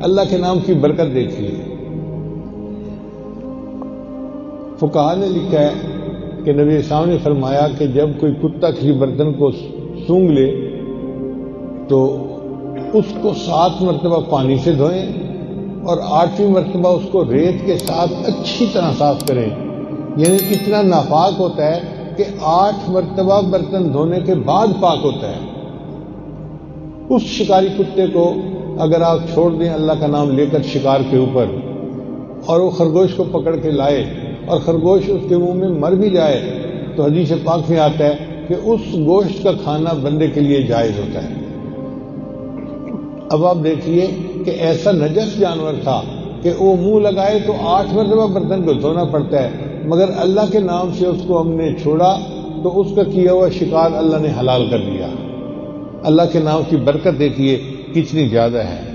अल्लाह के नाम की बरकत देखिए। फुकाहा ने लिखा है कि नबी साहब ने फरमाया कि जब कोई कुत्ता किसी बर्तन को सूंघ ले तो उसको 7 मरतबा पानी से धोएं और 8वीं मरतबा उसको रेत के साथ अच्छी तरह साफ करें। यानी इतना नापाक होता है कि 8 मरतबा बर्तन धोने के बाद पाक होता है। उस शिकारी कुत्ते को अगर आप छोड़ दें अल्लाह का नाम लेकर शिकार के ऊपर और वो खरगोश को पकड़ के लाए और खरगोश उसके मुंह में मर भी जाए तो हदीस पाक में आता है कि उस गोश्त का खाना बंदे के लिए जायज होता है। अब आप देखिए कि ऐसा नजस जानवर था कि वो मुंह लगाए तो 8 मरतबा बर्तन को धोना पड़ता है, मगर अल्लाह के नाम से उसको हमने छोड़ा तो उसका किया हुआ शिकार अल्लाह ने हलाल कर दिया। अल्लाह के नाम की बरकत देखिए कितनी ज्यादा है।